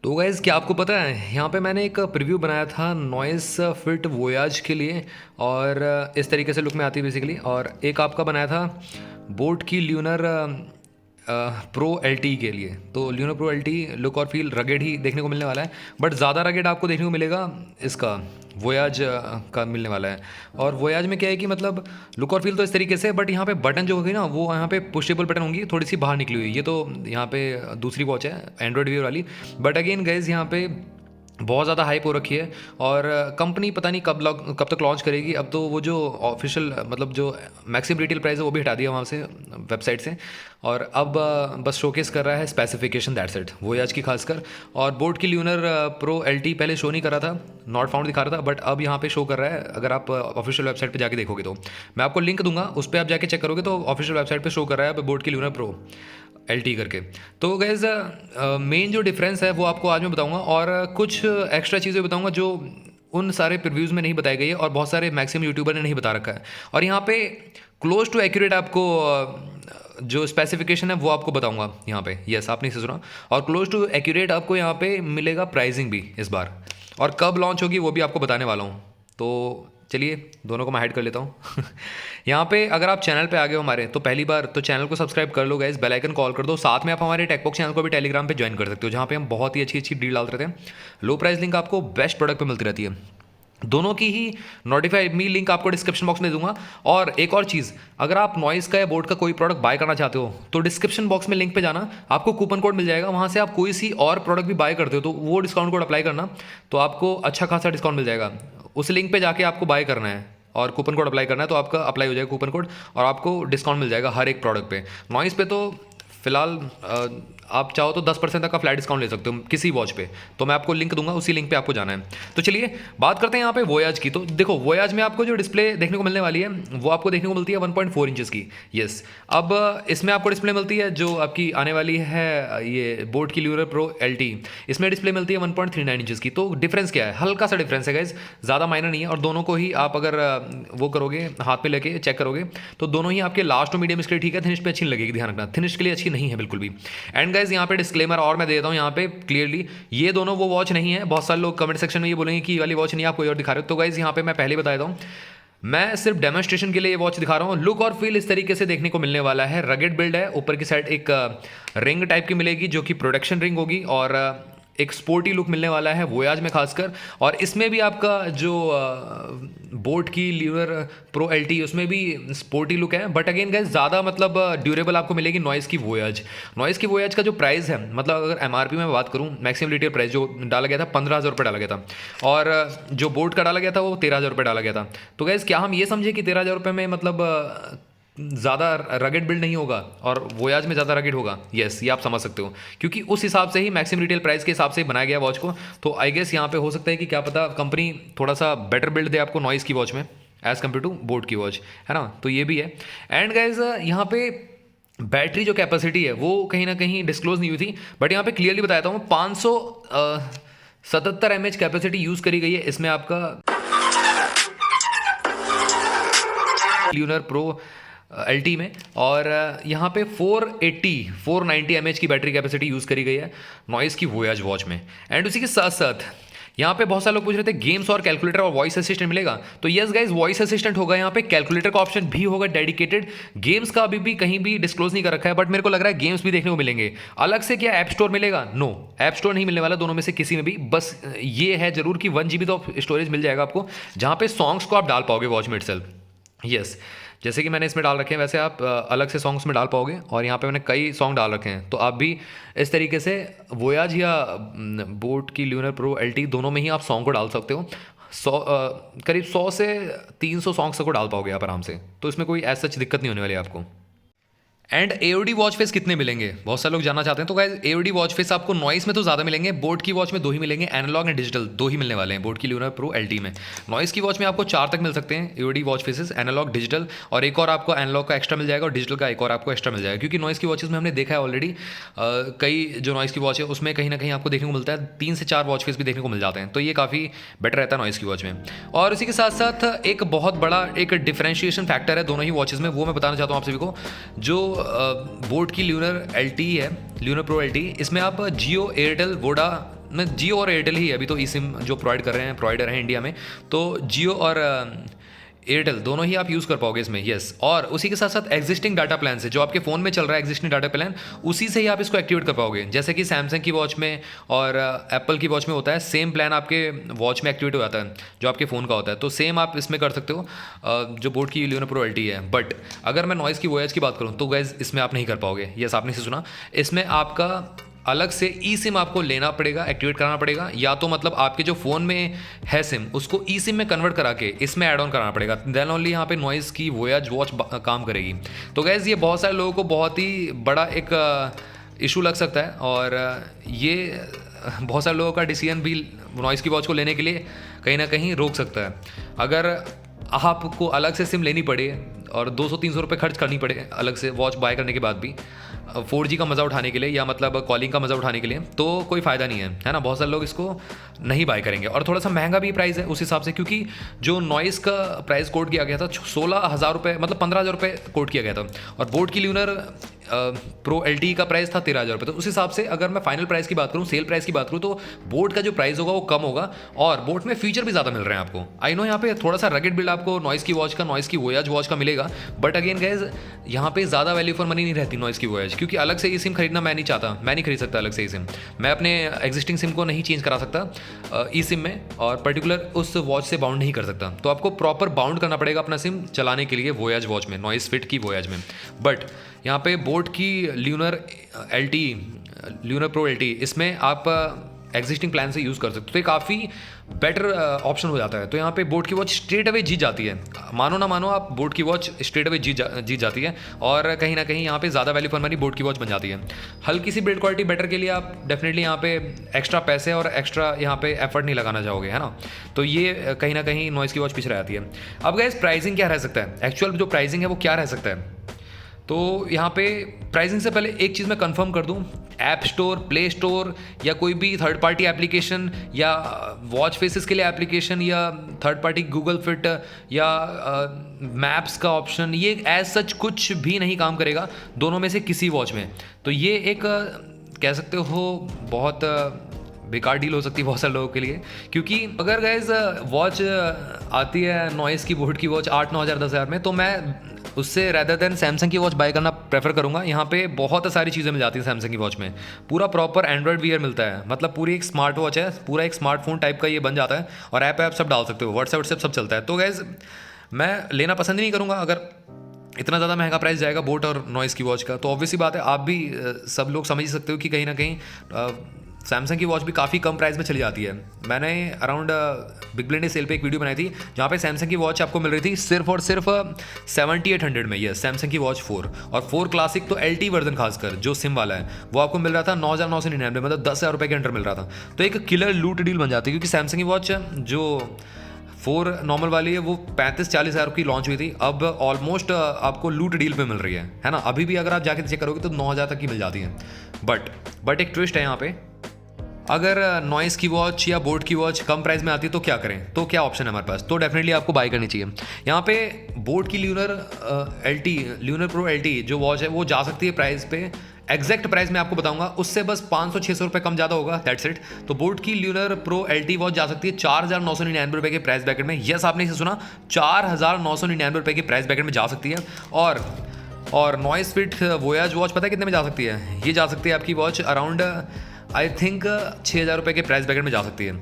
तो गाइज़ क्या आपको पता है यहाँ पे मैंने एक प्रीव्यू बनाया था नॉइस फिट वोयाज के लिए। और इस तरीके से लुक में आती है बेसिकली। और एक आपका बनाया था बोट की ल्यूनर प्रो एल टी के लिए। तो lunar pro L T look और फील रगेड ही देखने को मिलने वाला है, बट ज़्यादा रगेड आपको देखने को मिलेगा इसका वोयाज का मिलने वाला है। और वोयाज में क्या है कि मतलब लुक और फील तो इस तरीके से, बट यहाँ पे बटन जो होगी ना वो यहाँ पे पुशेबल बटन होंगी, थोड़ी सी बाहर निकली हुई। ये तो यहाँ पे दूसरी वॉच है एंड्रॉयड वीव वाली, बट अगेन गाइज यहाँ पे बहुत ज़्यादा हाइप हो रखी है। और कंपनी पता नहीं कब तक लॉन्च करेगी। अब तो वो जो ऑफिशियल मतलब जो मैक्सिमम रिटेल प्राइस है वो भी हटा दिया वहाँ से वेबसाइट से। और अब बस शोकेस कर रहा है स्पेसिफिकेशन, दैट्स इट, वोयाज की खासकर। और बोट की ल्यूनर प्रो एल टी पहले शो नहीं कर रहा था, नॉट फाउंड दिखा रहा था, बट अब यहाँ पे शो कर रहा है। अगर आप ऑफिशियल वेबसाइट पे जाके देखोगे तो मैं आपको लिंक दूंगा, उस पर आप जाके चेक करोगे तो ऑफिशियल वेबसाइट पे शो कर रहा है बोट की ल्यूनर प्रो एल टी करके। तो गैज़ मेन जो डिफरेंस है वो आपको आज मैं बताऊंगा, और कुछ एक्स्ट्रा चीज़ें बताऊंगा जो उन सारे प्रीव्यूज़ में नहीं बताई गई है और बहुत सारे मैक्सिमम यूट्यूबर ने नहीं बता रखा है। और यहाँ पे क्लोज टू एक्यूरेट आपको जो स्पेसिफिकेशन है वो आपको बताऊंगा यहाँ पे। यस, आपने इसे सुना। और क्लोज टू एक्यूरेट आपको यहाँ पे मिलेगा प्राइसिंग भी इस बार, और कब लॉन्च होगी वो भी आपको बताने वाला हूँ। तो चलिए दोनों को मैं हाइड कर लेता हूँ यहाँ पे अगर आप चैनल पे आ गए हो हमारे तो पहली बार, तो चैनल को सब्सक्राइब कर लो गाइस, बेल आइकन कॉल कर दो। साथ में आप हमारे टेकबॉक्स चैनल को भी टेलीग्राम पे ज्वाइन कर सकते हो, जहाँ पे हम बहुत ही अच्छी अच्छी डील डालते रहते हैं। लो प्राइस लिंक आपको बेस्ट प्रोडक्ट पे मिलती रहती है। दोनों की ही नोटिफाई मी लिंक आपको डिस्क्रिप्शन बॉक्स में दूंगा। और एक और चीज़, अगर आप नॉइस का या बोट का कोई प्रोडक्ट बाय करना चाहते हो तो डिस्क्रिप्शन बॉक्स में लिंक पे जाना, आपको कूपन कोड मिल जाएगा। वहाँ से आप कोई सी और प्रोडक्ट भी बाय करते हो तो वो डिस्काउंट कोड अप्लाई करना, तो आपको अच्छा खासा डिस्काउंट मिल जाएगा। उस लिंक पे जाके आपको बाय करना है और कूपन कोड अप्लाई करना है, तो आपका अप्लाई हो जाएगा कूपन कोड और आपको डिस्काउंट मिल जाएगा हर एक प्रोडक्ट पे। नॉइस पे तो फिलहाल आप चाहो तो 10% तक का फ्लैट डिस्काउंट ले सकते हो किसी वॉच पे, तो मैं आपको लिंक दूंगा, उसी लिंक पे आपको जाना है। तो चलिए बात करते हैं यहाँ पे वोयाज की। तो देखो वोयाज में आपको जो डिस्प्ले देखने को मिलने वाली है वो आपको देखने को मिलती है 1.4 इंचेस की। यस, अब इसमें आपको डिस्प्ले मिलती है जो आपकी आने वाली है ये बोट की ल्यूनर प्रो एल टी, इसमें डिस्प्ले मिलती है 1.39 इंचेस की। तो डिफरेंस क्या है, हल्का सा डिफरेंस है गाइज, ज़्यादा मायने नहीं है। और दोनों को ही आप अगर वो करोगे हाथ पे लेके चेक करोगे तो दोनों ही आपके लास्ट टू मीडियम इसके लिए ठीक है, थिनिश पे अच्छी नहीं लगेगी, ध्यान रखना, थिनिश के लिए अच्छी नहीं है बिल्कुल भी। एंड गाइज यहाँ पे डिस्क्लेमर और मैं देता हूँ यहाँ पे क्लियरली, ये दोनों वो वॉच नहीं है। बहुत सारे लोग कमेंट सेक्शन में ये बोलेंगे कि ये वाली वॉच नहीं, आप कोई और दिखा रहे हो। तो गाइज यहाँ पे मैं पहले बता देता हूँ, मैं सिर्फ डेमोन्स्ट्रेशन के लिए ये वॉच दिखा रहा हूँ। लुक और फील इस तरीके से देखने को मिलने वाला है, रगेड बिल्ड है। ऊपर की साइड एक रिंग टाइप की मिलेगी जो कि प्रोडक्शन रिंग होगी, और एक स्पोर्टी लुक मिलने वाला है वोयाज में खासकर। और इसमें भी आपका जो बोट की ल्यूनर प्रो एल टी उसमें भी स्पोर्टी लुक है, बट अगेन गाइस ज़्यादा मतलब ड्यूरेबल आपको मिलेगी नॉइस की वोयाज। नॉइस की वोयाज का जो प्राइस है, मतलब अगर एमआरपी में बात करूँ, मैक्सिमम रिटेल प्राइस जो डाला गया था 15,000 रुपये डाला गया था, और जो बोट का डाला गया था वो 13,000 रुपये डाला गया था। तो गाइस क्या हम ये समझे कि 13,000 रुपये में मतलब ज़्यादा रगेड बिल्ड नहीं होगा और वोयाज में ज़्यादा रगेड होगा? यस, ये आप समझ सकते हो, क्योंकि उस हिसाब से ही मैक्सिमम रिटेल प्राइस के हिसाब से बनाया गया वॉच को। तो आई गेस यहाँ पे हो सकता है कि क्या पता कंपनी थोड़ा सा बेटर बिल्ड दे आपको नॉइस की वॉच में एज़ कम्पेयर टू बोट की वॉच, है ना। तो ये भी है। एंड गाइज यहाँ पे बैटरी जो कैपेसिटी है वो कहीं ना कहीं डिस्क्लोज नहीं हुई थी, बट यहाँ पे क्लियरली बताता हूँ 577 mAh कैपेसिटी यूज़ करी गई है इसमें आपका ल्यूनर प्रो एल टी में। और यहाँ पे 490 mAh की बैटरी कैपेसिटी यूज़ करी गई है नॉइस की वोयाज वॉच में। एंड उसी के साथ साथ यहाँ पे बहुत सारे लोग पूछ रहे थे गेम्स और कैलकुलेटर और वॉइस असिस्टेंट मिलेगा। तो यस गाइज, वॉइस असिस्टेंट होगा यहाँ पे, कैलकुलेटर का ऑप्शन भी होगा डेडिकेटेड। गेम्स का अभी भी कहीं भी डिस्क्लोज नहीं कर रखा है, बट मेरे को लग रहा है गेम्स भी देखने को मिलेंगे। अलग से क्या ऐप स्टोर मिलेगा? नो, ऐप स्टोर नहीं मिलने वाला दोनों में से किसी में भी। बस ये है जरूर कि 1 GB तो स्टोरेज मिल जाएगा आपको, जहाँ पे सॉन्ग्स को आप डाल पाओगे वॉच में इटसेल्फ। यस, जैसे कि मैंने इसमें डाल रखे हैं वैसे आप अलग से सॉन्ग्स में डाल पाओगे, और यहाँ पे मैंने कई सॉन्ग डाल रखे हैं। तो आप भी इस तरीके से वोयाज या बोट की ल्यूनर प्रो एल टी दोनों में ही आप सॉन्ग को डाल सकते हो। करीब 100 से 300 सॉन्ग्स को डाल पाओगे आप आराम से, तो इसमें कोई ऐसा दिक्कत नहीं होने वाली है आपको। एंड एओडी वॉच फेस कितने मिलेंगे, बहुत सारे लोग जानना चाहते हैं। तो गाइस एओडी वॉच फेस आपको नॉइस में तो ज़्यादा मिलेंगे, बोट की वॉच में 2 ही मिलेंगे, एनालॉग एंड डिजिटल 2 ही मिलने वाले हैं बोट की ल्यूनर प्रो एलटी में। नॉइस की वॉच में आपको 4 तक मिल सकते हैं AOD watch faces, analog, digital, और एक और आपको एनालॉग का एक्स्ट्रा मिल जाएगा और डिजिटल का एक और आपको एक्स्ट्रा मिल जाएगा। क्योंकि नॉइस की वॉचेस में हमने देखा है ऑलरेडी, कई जो नॉइस की वॉच है उसमें कहीं ना कहीं आपको देखने को मिलता है 3 से 4 वॉच फेस भी देखने को मिल जाते हैं। तो ये काफ़ी बेटर रहता है नॉइस की वॉच में। और इसी के साथ साथ एक बहुत बड़ा एक डिफरेंशिएशन फैक्टर है दोनों ही वॉचेस में, वो मैं बताना चाहता हूँ आप सभी को। जो बोट की ल्यूनर एल टी है, ल्यूनर प्रो एल टी, इसमें आप जियो, एयरटेल, वोडा न जियो और एयरटेल ही है अभी तो ई सिम जो प्रोवाइडर हैं इंडिया में, तो जियो और एयरटेल दोनों ही आप यूज़ कर पाओगे इसमें, यस। और उसी के साथ साथ एग्जिस्टिंग डाटा प्लान से जो आपके फ़ोन में चल रहा है एग्जिस्टिंग डाटा प्लान, उसी से ही आप इसको एक्टिवेट कर पाओगे। जैसे कि सैमसंग की वॉच में और एप्पल की वॉच में होता है, सेम प्लान आपके वॉच में एक्टिवेट हो जाता है जो आपके फ़ोन का होता है, तो सेम आप इसमें कर सकते हो जो बोट की ल्यूनर प्रो LTE है। बट अगर मैं नॉइज़ की वॉयस की बात करूँ तो गाइस इसमें आप नहीं कर पाओगे, यस आपने से सुना, इसमें आपका अलग से ई सिम आपको लेना पड़ेगा, एक्टिवेट कराना पड़ेगा, या तो मतलब आपके जो फ़ोन में है सिम उसको ई सिम में कन्वर्ट करा के इसमें ऐड ऑन कराना पड़ेगा, देन ओनली यहाँ पे नॉइज़ की वॉयस वॉच काम करेगी। तो गैस ये बहुत सारे लोगों को बहुत ही बड़ा एक इशू लग सकता है, और ये बहुत सारे लोगों का डिसीजन भी नॉइज़ की वॉच को लेने के लिए कहीं ना कहीं रोक सकता है। अगर आपको अलग से सिम लेनी पड़े और 200-300 रुपये खर्च करनी पड़े अलग से वॉच बाय करने के बाद भी 4G का मज़ा उठाने के लिए, या मतलब कॉलिंग का मज़ा उठाने के लिए, तो कोई फ़ायदा नहीं है ना। बहुत सारे लोग इसको नहीं बाय करेंगे, और थोड़ा सा महंगा भी प्राइस है उस हिसाब से, क्योंकि जो नॉइज़ का प्राइस कोट किया गया था 16,000 रुपये, मतलब 15,000 रुपये कोट किया गया था, और बोट की ल्यूनर प्रो LTE का प्राइस था 13,000 रुपये। तो उस हिसाब से अगर मैं फाइनल प्राइस की बात करूँ, सेल प्राइस की बात करूँ, तो बोट का जो प्राइस होगा वो कम होगा, और बोट में फीचर भी ज़्यादा मिल रहे हैं आपको। आई नो यहाँ पे थोड़ा सा रगेड बिल्ड आपको नॉइज़ की वॉच का, नॉइज़ की वॉयज वॉच का मिलेगा, बट अगेन गाइज यहाँ पे ज़्यादा वैल्यू फॉर मनी नहीं रहती नॉइज़ की वॉयज, क्योंकि अलग से ये सिम खरीदना मैं नहीं चाहता, मैं नहीं खरीद सकता अलग से ये सिम, मैं अपने एग्जिस्टिंग सिम को नहीं चेंज करा सकता ई सिम में, और पर्टिकुलर उस वॉच से बाउंड नहीं कर सकता। तो आपको प्रॉपर बाउंड करना पड़ेगा अपना सिम चलाने के लिए वॉयज वॉच में, नॉइज़ फिट की वॉयज में। बट यहाँ पे बोट की ल्यूनर ल्यूनर प्रो LTE, इसमें आप एग्जिस्टिंग प्लान से यूज़ कर सकते हो, तो ये काफ़ी बेटर ऑप्शन हो जाता है। तो यहाँ पे बोट की वॉच स्ट्रेट अवे जीत जाती है, मानो ना मानो आप, बोट की वॉच स्ट्रेट अवे जीत जाती है, और कहीं ना कहीं यहाँ पे ज़्यादा वैल्यू फॉर मनी बोट की वॉच बन जाती है। हल्की सी बिल्ड क्वालिटी बेटर के लिए आप डेफिनेटली यहाँ पे एक्स्ट्रा पैसे और एक्स्ट्रा यहाँ पे एफर्ट नहीं लगाना चाहोगे, है ना। तो ये कहीं ना कहीं नॉइज़ की वॉच पीछे रह जाती है। अब गाइस प्राइसिंग क्या रह सकता है, एक्चुअल जो प्राइसिंग है वो क्या रह सकता है, तो यहाँ पे प्राइसिंग से पहले एक चीज़ मैं कंफर्म कर दूँ, ऐप स्टोर, प्ले स्टोर, या कोई भी थर्ड पार्टी एप्लीकेशन, या वॉच फेसेस के लिए एप्लीकेशन, या थर्ड पार्टी गूगल फिट, या मैप्स का ऑप्शन, ये एज सच कुछ भी नहीं काम करेगा दोनों में से किसी वॉच में। तो ये एक कह सकते हो बहुत बेकार डील हो सकती है बहुत सारे लोगों के लिए, क्योंकि अगर गाइज वॉच आती है नॉइज़ की बोट की वॉच 8-9 हज़ार 10 हज़ार में, तो मैं उससे रेदर देन सैमसंग की वॉच बाय करना प्रेफर करूंगा। यहाँ पे बहुत सारी चीज़ें मिल जाती हैं सैमसंग की वॉच में, पूरा प्रॉपर एंड्रॉयड वियर मिलता है, मतलब पूरी एक स्मार्ट वॉच है, पूरा एक स्मार्टफोन टाइप का ये बन जाता है, और ऐप सब डाल सकते हो, व्हाट्सएप सब चलता है। तो गाइज मैं लेना पसंद नहीं करूँगा अगर इतना ज़्यादा महंगा प्राइस जाएगा बोट और नॉइज़ की वॉच का। तो ऑब्वियसली बात है, आप भी सब लोग समझ सकते हो कि कहीं ना कहीं सैमसंग की वॉच भी काफ़ी कम प्राइस में चली जाती है। मैंने around big billion day sale पे एक वीडियो बनाई थी जहाँ पे सैमसंग की वॉच आपको मिल रही थी सिर्फ और सिर्फ 7800 में, ये सैमसंग की वॉच 4 और 4 क्लासिक, तो LTE वर्जन खासकर जो सिम वाला है वो आपको मिल रहा था 9,999, मतलब 10,000 रुपये के अंडर मिल रहा था। तो एक किलर लूट डील बन जाती है, क्योंकि सैमसंग की वॉच जो 4 नॉर्मल वाली है वो 35-40 हज़ार की लॉन्च हुई थी, अब ऑलमोस्ट आपको लूट डील पे मिल रही है ना। अभी भी अगर आप जाके चेक करोगे तो 9,000 तक की मिल जाती है। बट एक ट्विस्ट है यहाँ पे, अगर नॉइज़ की वॉच या बोट की वॉच कम प्राइस में आती है तो क्या करें, तो क्या ऑप्शन है हमारे पास, तो डेफिनेटली आपको बाय करनी चाहिए। यहाँ पे बोट की ल्यूनर प्रो LTE जो वॉच है वो जा सकती है प्राइस पे, एग्जैक्ट प्राइस मैं आपको बताऊंगा, उससे बस 500-600 रुपये कम ज़्यादा होगा, दैट्स इट। तो बोट की ल्यूनर प्रो LTE वॉच जा सकती है 4,999 रुपये के प्राइस ब्रैकेट में। यस आपने इसे सुना, 4,999 रुपये के प्राइस ब्रैकेट में जा सकती है। और नॉइज़ फिट वोयाज वॉच पता है कितने में जा सकती है, ये जा सकती है आपकी वॉच अराउंड आई थिंक 6,000 रुपये के प्राइस ब्रैकेट में जा सकती है,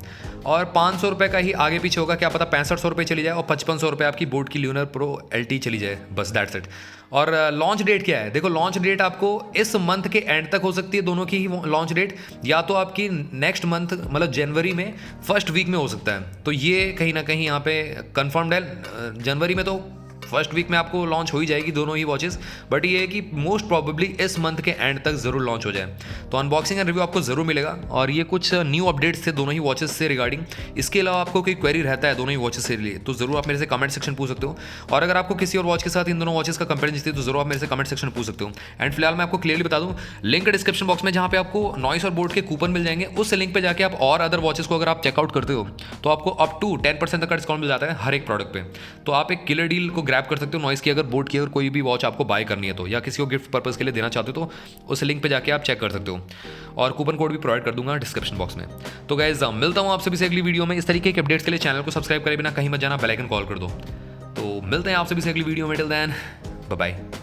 और 500 रुपये का ही आगे पीछे होगा, क्या पता 6500 रुपये चली जाए और 5500 रुपये आपकी बोट की ल्यूनर प्रो LTE चली जाए, बस दैट्स इट। और लॉन्च डेट क्या है, देखो लॉन्च डेट आपको इस मंथ के एंड तक हो सकती है, दोनों की ही लॉन्च डेट, या तो आपकी नेक्स्ट मंथ मतलब जनवरी में फर्स्ट वीक में हो सकता है। तो ये कहीं ना कहीं यहाँ पे कन्फर्म्ड है, जनवरी में तो फर्स्ट वीक में आपको लॉन्च हो ही जाएगी दोनों ही वॉचेस, बट ये है कि मोस्ट प्रॉबेबली इस मंथ के एंड तक ज़रूर लॉन्च हो जाए। तो अनबॉक्सिंग एंड रिव्यू आपको ज़रूर मिलेगा, और ये कुछ न्यू अपडेट्स थे दोनों ही वॉचेस से रिगार्डिंग। इसके अलावा आपको कोई क्वेरी रहता है दोनों ही वॉचेस से लिए तो ज़रूर आप मेरे से कमेंट सेक्शन पूछ सकते हो, और अगर आपको किसी और वॉच के साथ इन दोनों वॉचेस का कंपेरिजन चाहिए तो ज़रूर आप मेरे से कमेंट सेक्शन पूछ सकते हो। एंड फिलहाल मैं आपको क्लियरली बता दूँ, लिंक डिस्क्रिप्शन बॉक्स में जहाँ पे आपको नॉइस और बोट के कूपन मिल जाएंगे, उस लिंक पर जाकर आप और अदर वॉचेस को अगर आप चेकआउट करते हो तो आपको अप टू 10% तक का डिस्काउंट मिल जाता है हर एक प्रोडक्ट पे। तो आप एक किलर डील को ग्रैब ग्रैब कर सकते हो नॉइस की, अगर बोट की अगर कोई भी वॉच आपको बाय करनी है तो, या किसी को गिफ्ट पर्पज़ के लिए देना चाहते हो तो उस लिंक पे जाके आप चेक कर सकते हो, और कूपन कोड भी प्रोवाइड कर दूंगा डिस्क्रिप्शन बॉक्स में। तो गाइस मिलता हूँ आपसे भी अगली वीडियो में। इस तरीके के अपडेट्स के लिए चैनल को सब्सक्राइब करे बिना कहीं मत जाना, बेल आइकन कॉल कर दो। तो मिलते हैं आपसे भी अगली वीडियो में। Till then bye bye.